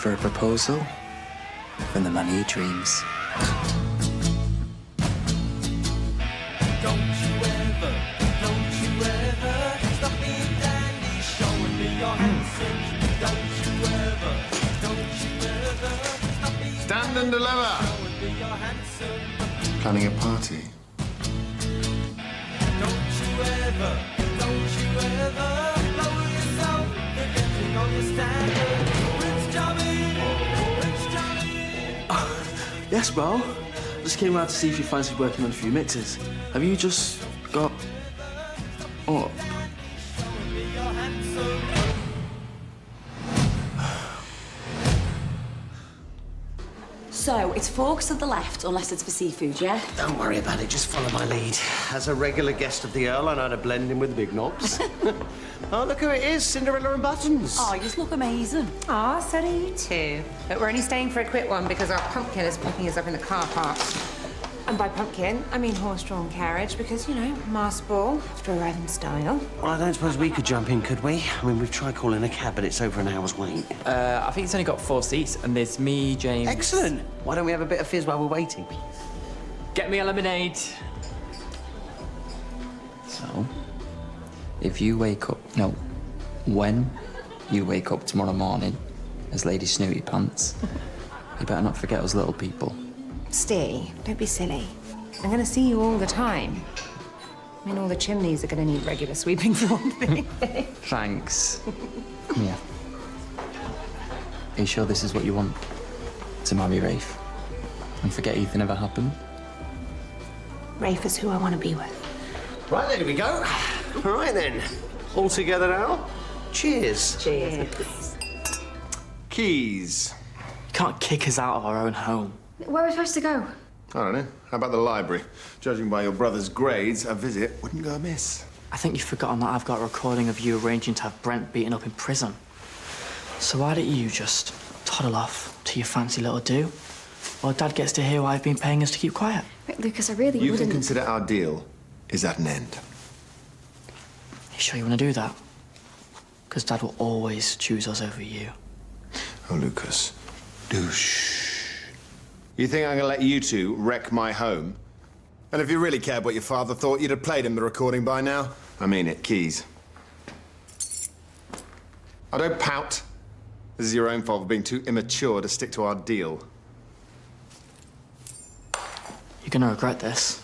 for a proposal from the man he dreams. Stand and deliver. Planning a party. Yes, bro. I just came round to see if you fancied working on a few mixes. Have you just got up? So, it's forks at the left, unless it's for seafood, yeah? Don't worry about it, just follow my lead. As a regular guest of the Earl, I know how to blend in with the big knobs. Oh, look who it is, Cinderella and Buttons. Oh, you just look amazing. Ah, so do you too. But we're only staying for a quick one because our pumpkin is picking us up in the car park. And by pumpkin, I mean horse-drawn carriage because, you know, masked ball, have to arrive in style. Well, I don't suppose we could jump in, could we? I mean, we've tried calling a cab, but it's over an hour's wait. I think it's only got 4 seats, and there's me, James... Excellent. Why don't we have a bit of fizz while we're waiting? Get me a lemonade. So, if you wake up... No, when you wake up tomorrow morning as Lady Snooty Pants, you better not forget us little people. Steve, don't be silly. I'm going to see you all the time. I mean, all the chimneys are going to need regular sweeping for one thing. Thanks. Come here. Are you sure this is what you want? To marry Rafe? And forget Ethan ever happened? Rafe is who I want to be with. Right, there we go. All right, then. All together now. Cheers. Cheers. Keys. You can't kick us out of our own home. Where are we supposed to go? I don't know. How about the library? Judging by your brother's grades, a visit wouldn't go amiss. I think you've forgotten that I've got a recording of you arranging to have Brent beaten up in prison. So why don't you just toddle off to your fancy little do? While Dad gets to hear why I've been paying us to keep quiet. Wait, Lucas, I really You wouldn't... can consider our deal is at an end. You sure you want to do that? Because Dad will always choose us over you. Oh, Lucas. Douche. You think I'm gonna let you two wreck my home? And if you really cared what your father thought, you'd have played him the recording by now. I mean it, Keys. I don't pout. This is your own fault for being too immature to stick to our deal. You're gonna regret this.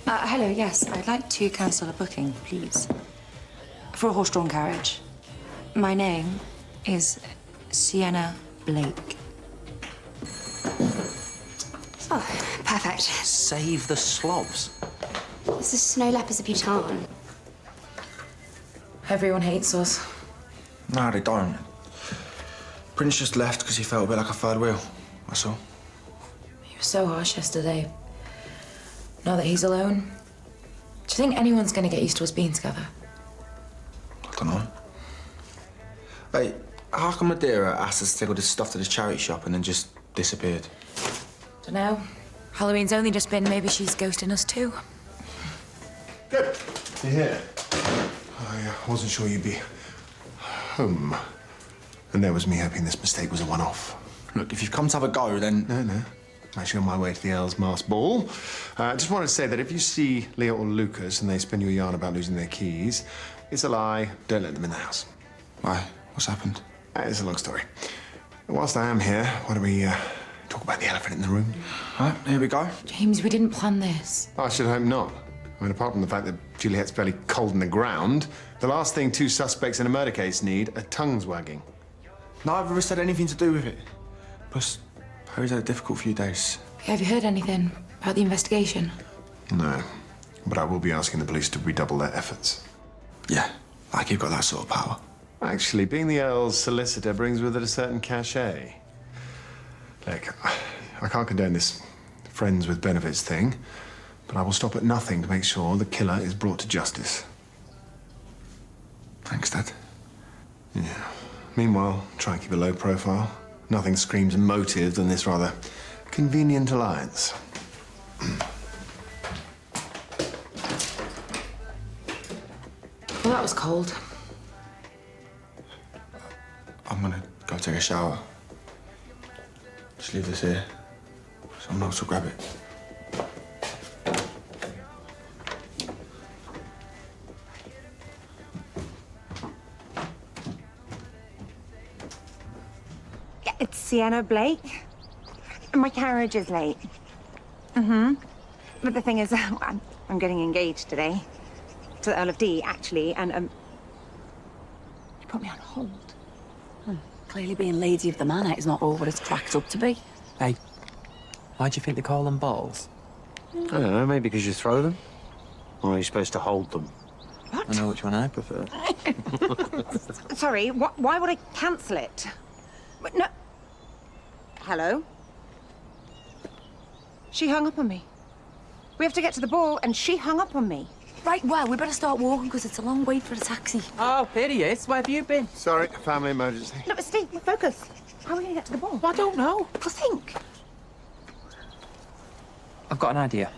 Hello, yes. I'd like to cancel a booking, please. For a horse-drawn carriage. My name is Sienna Blake. Oh, perfect. Save the slobs. This is snow leopards of Bhutan. Everyone hates us. No, they don't. Prince just left because he felt a bit like a third wheel. That's all. He was so harsh yesterday. Now that he's alone, do you think anyone's going to get used to us being together? I don't know. Hey, how come Madeira asked us to take all this stuff to this charity shop and then just disappeared? Dunno. Halloween's only just been. Maybe she's ghosting us too. Good. You're here. I wasn't sure you'd be home. And there was me hoping this mistake was a one-off. Look, if you've come to have a go, then... No. I'm actually on my way to the Earl's masked ball. Just wanted to say that if you see Leo or Lucas and they spin you a yarn about losing their keys, it's a lie. Don't let them in the house. Why? What's happened? It's a long story. Whilst I am here, why don't we talk about the elephant in the room? All right, here we go. James, we didn't plan this. I should hope not. I mean, apart from the fact that Juliet's barely cold in the ground, the last thing 2 suspects in a murder case need are tongues wagging. Neither of us had anything to do with it. Plus, Perry's had a difficult few days. Have you heard anything about the investigation? No, but I will be asking the police to redouble their efforts. Yeah, like you've got that sort of power. Actually, being the Earl's solicitor brings with it a certain cachet. Look, I can't condone this friends with benefits thing, but I will stop at nothing to make sure the killer is brought to justice. Thanks, Dad. Yeah. Meanwhile, try and keep a low profile. Nothing screams motive than this rather convenient alliance. Well, that was cold. I'm gonna go take a shower. Just leave this here. Someone else will grab it. Yeah, it's Sienna Blake. My carriage is late. But the thing is, I'm getting engaged today. To the Earl of D, actually, and, you put me on hold. Clearly being lady of the manor is not all what it's cracked up to be. Hey, why do you think they call them balls? I don't know, maybe because you throw them? Or are you supposed to hold them? I know which one I prefer. Sorry, why would I cancel it? But no... Hello? She hung up on me. We have to get to the ball, and she hung up on me. Right, well, we better start walking because it's a long wait for the taxi. Oh, Peri, where have you been? Sorry, family emergency. No, but Steve, focus. How are we going to get to the ball? I don't know. Well, think. I've got an idea.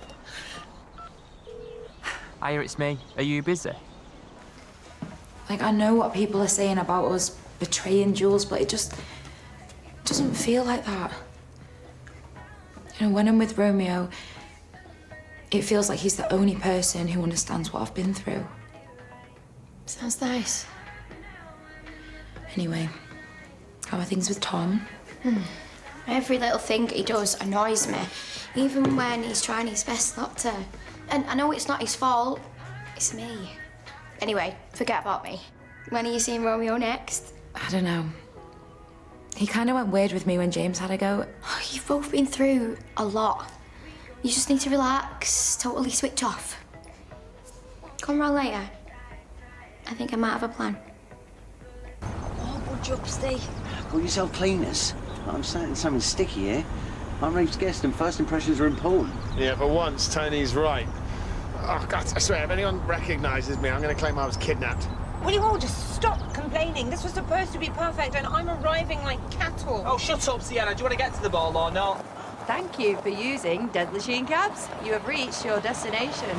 Hiya, it's me. Are you busy? Like, I know what people are saying about us betraying Jules, but it just doesn't feel like that. You know, when I'm with Romeo, it feels like he's the only person who understands what I've been through. Sounds nice. Anyway, how are things with Tom? Every little thing he does annoys me, even when he's trying his best not to. And I know it's not his fault, it's me. Anyway, forget about me. When are you seeing Romeo next? I don't know. He kind of went weird with me when James had a go. Oh, you've both been through a lot. You just need to relax, totally switch off. Come round later. I think I might have a plan. Oh, budge up, Steve. Call yourself cleaners. I'm starting something sticky here. I'm raised guest and first impressions are important. Yeah, for once, Tony's right. Oh, God, I swear, if anyone recognises me, I'm going to claim I was kidnapped. Will you all just stop complaining? This was supposed to be perfect, and I'm arriving like cattle. Oh, shut up, Sienna. Do you want to get to the ball or not? Thank you for using Deadly Sheen cabs. You have reached your destination.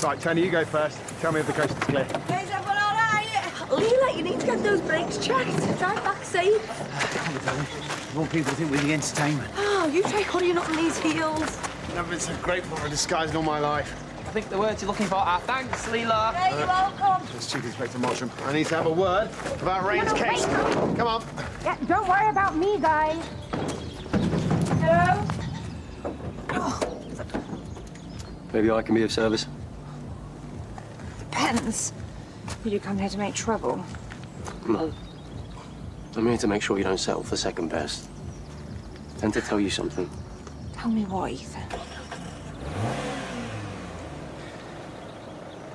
Right, Tony, you go first. Tell me if the coast is clear. Is everyone all right? Leela, you need to get those brakes checked. Drive back safe. I want people to think we're the entertainment. Oh, you try hurrying up on these heels. I've never been so grateful for a disguise in all my life. I think the words you're looking for are thanks, Leela. Hey, you're welcome. Just Chief Inspector Mottram. I need to have a word about Rain's case. Come on. Yeah, don't worry about me, guys. Hello? Maybe I can be of service. Depends. Did you come here to make trouble? No. I'm here to make sure you don't settle for second best. And to tell you something. Tell me what, Ethan.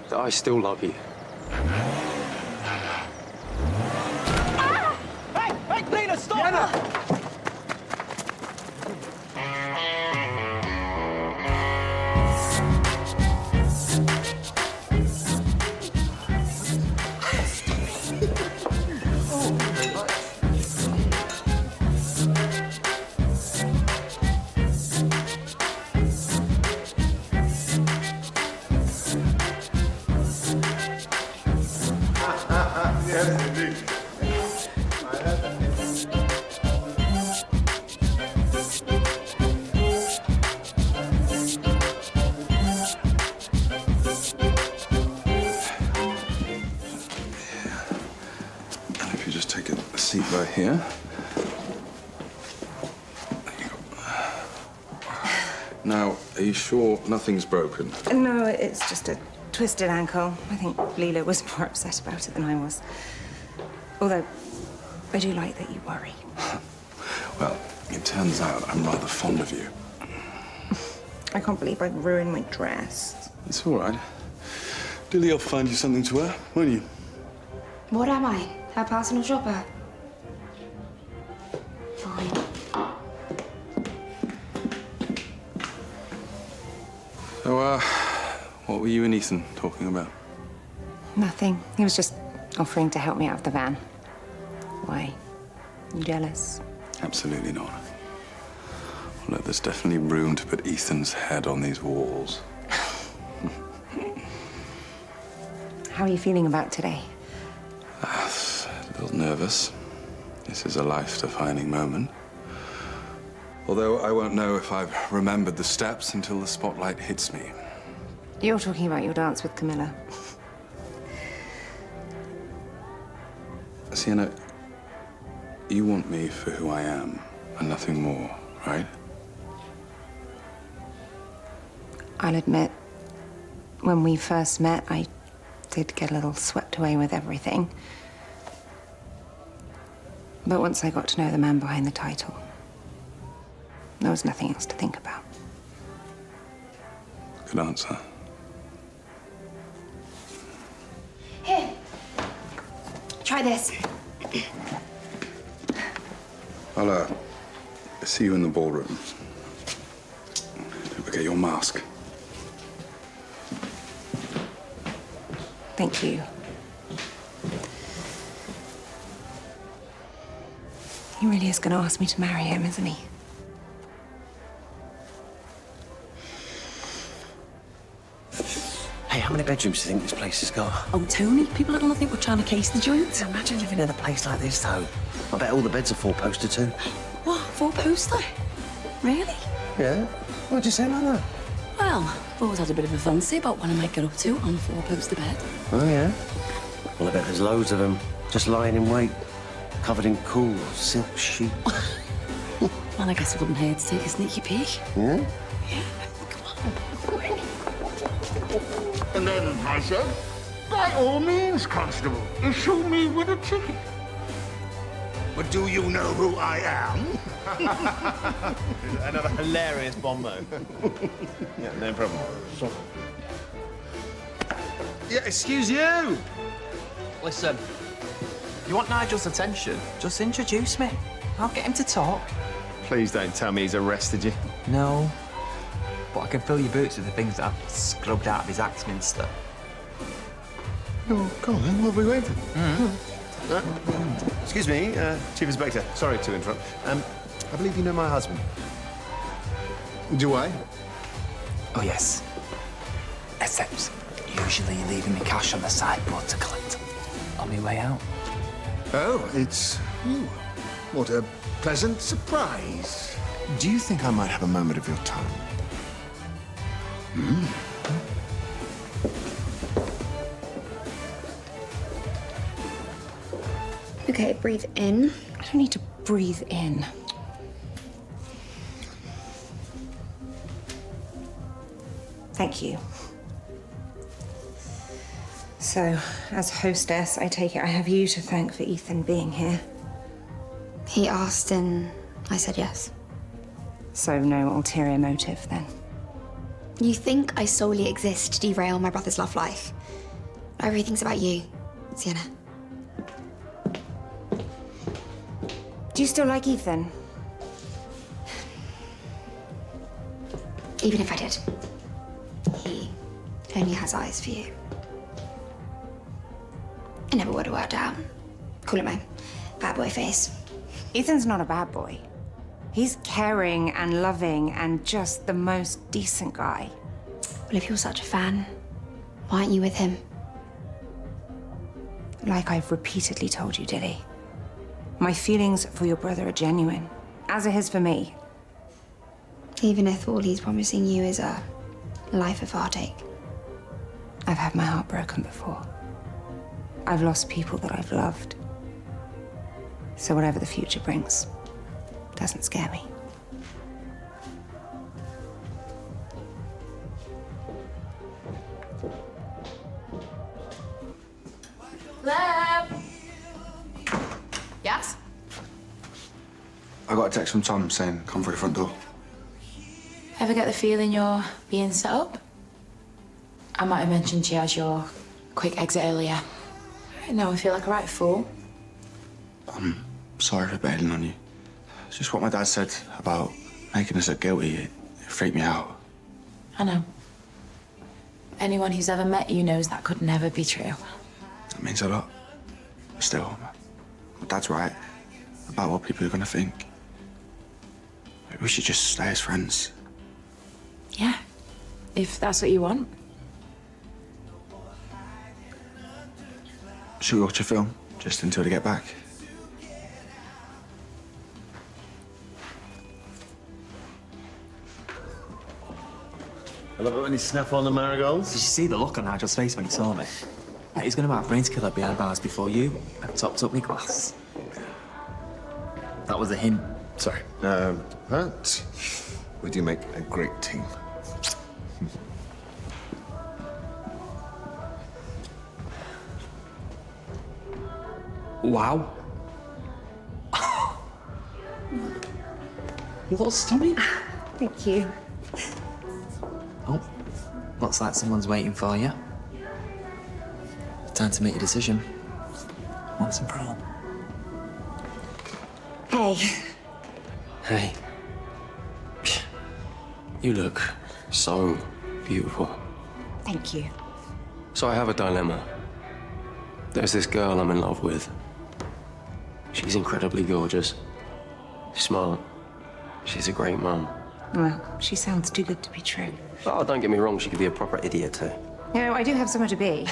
That I still love you. Hey, Leela, stop! Yes, indeed. And if you just take a seat right here. Now, are you sure nothing's broken? No, it's just a twisted ankle. I think Leela was more upset about it than I was. Although, I do like that you worry. Well, it turns out I'm rather fond of you. I can't believe I'd ruined my dress. It's all right. Dilly will find you something to wear, won't you? What am I? Her personal shopper? Fine. So, what were you and Ethan talking about? Nothing. He was just offering to help me out of the van. Why? You jealous? Absolutely not. Look, there's definitely room to put Ethan's head on these walls. How are you feeling about today? A little nervous. This is a life-defining moment. Although I won't know if I've remembered the steps until the spotlight hits me. You're talking about your dance with Camilla. Sienna, you want me for who I am and nothing more, right? I'll admit, when we first met, I did get a little swept away with everything. But once I got to know the man behind the title, there was nothing else to think about. Good answer. Here. Try this. I'll see you in the ballroom. Don't forget your mask. Thank you. He really is going to ask me to marry him, isn't he? Hey, how many bedrooms do you think this place has got? Oh, Tony, people are gonna think we're trying to case the joint. Imagine living in a place like this, though. I bet all the beds are four-poster, too. What, four-poster? Really? Yeah? Why'd you say it like that? Well, I've always had a bit of a fancy about what I might get up to on a four-poster bed. Oh, yeah? Well, I bet there's loads of them, just lying in wait, covered in cool silk sheets. Well, I guess it wouldn't hurt to take a sneaky peek. Yeah? Yeah, come on. And then I said, by all means, Constable, issue me with a ticket. But do you know who I am? Another hilarious bombo. Yeah, no problem. Yeah, excuse you! Listen, if you want Nigel's attention, just introduce me. I'll get him to talk. Please don't tell me he's arrested you. No, but I can fill your boots with the things that I've scrubbed out of his Axminster. Oh, go on then. What are we waiting for? Excuse me, Chief Inspector. Sorry to interrupt. I believe you know my husband. Do I? Oh, yes. Except, usually you're leaving me cash on the sideboard to collect on my way out. Oh, it's you. What a pleasant surprise. Do you think I might have a moment of your time? Okay, breathe in. I don't need to breathe in. Thank you. So, as hostess, I take it I have you to thank for Ethan being here. He asked and I said yes. So, no ulterior motive, then? You think I solely exist to derail my brother's love life? Everything's about you, Sienna. Do you still like Ethan? Even if I did, he only has eyes for you. It never would have worked out. Call it my bad boy face. Ethan's not a bad boy. He's caring and loving and just the most decent guy. Well, if you're such a fan, why aren't you with him? Like I've repeatedly told you, Dilly. My feelings for your brother are genuine, as are his for me. Even if all he's promising you is a life of heartache. I've had my heart broken before. I've lost people that I've loved. So whatever the future brings doesn't scare me. Lab. Yes? I got a text from Tom saying, come through the front door. Ever get the feeling you're being set up? I might have mentioned to you as your quick exit earlier. Now I feel like a right fool. I'm sorry for bailing on you. It's just what my dad said about making us look guilty. It freaked me out. I know. Anyone who's ever met you knows that could never be true. That means a lot. Still, my dad's right about what people are going to think. We should just stay as friends. Yeah, if that's what you want. Should we watch a film? Just until they get back? I love it when you snap on the marigolds. Did you see the look on Nigel's face when he saw me? Like, he's gonna have brain to kill her behind bars before you. I topped up my glass. That was a hint. Sorry. But we do make a great team. Wow. You look stunning. Thank you. Oh, looks like someone's waiting for you. Time to make your decision. Once and for all. Hey. Hey. You look so beautiful. Thank you. So I have a dilemma. There's this girl I'm in love with. She's incredibly gorgeous. Smart. She's a great mum. Well, she sounds too good to be true. Oh, don't get me wrong, she could be a proper idiot too. You know, I do have somewhere to be.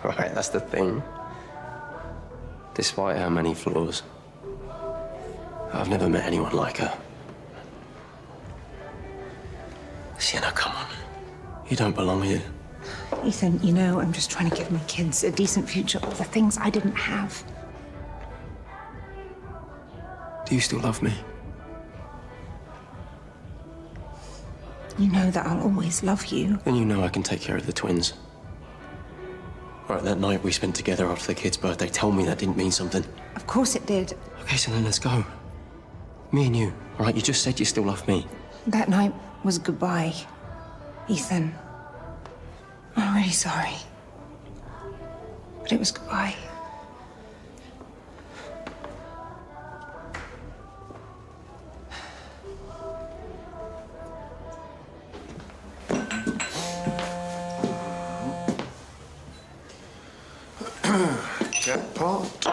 Right, that's the thing. Despite her many flaws, I've never met anyone like her. Sienna, come on. You don't belong here. Ethan, you know, I'm just trying to give my kids a decent future of the things I didn't have. Do you still love me? You know that I'll always love you. Then you know I can take care of the twins. All right, that night we spent together after the kid's birthday, tell me that didn't mean something. Of course it did. Okay, so then let's go. Me and you, all right? You just said you still love me. That night was goodbye, Ethan. I'm really sorry. But it was goodbye. Jackpot.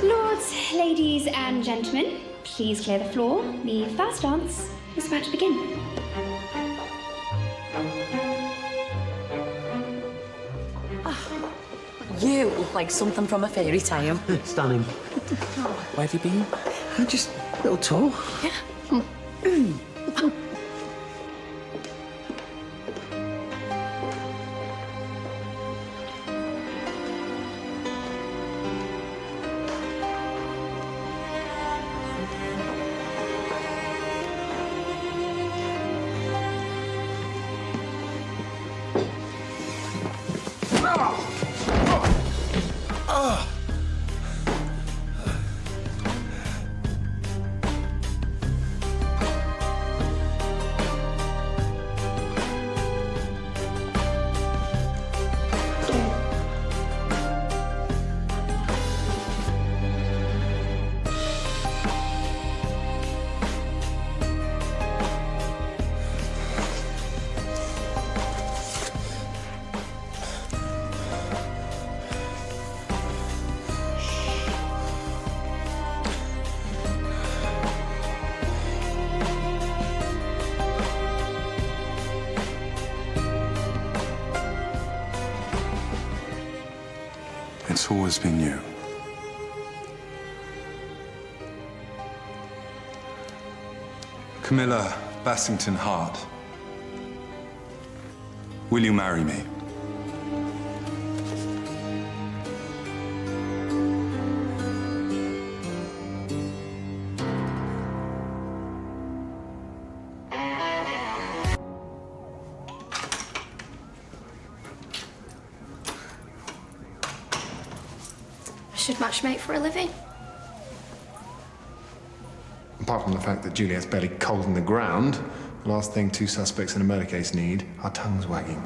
Lords, ladies, and gentlemen, please clear the floor. The first dance is about to begin. You look like something from a fairy tale. Stunning. Where have you been? Just a little tour. Yeah. It's always been you. Camilla Bassington Hart, will you marry me? I should matchmake for a living. Apart from the fact that Juliet's barely cold in the ground, the last thing two suspects in a murder case need are tongues wagging.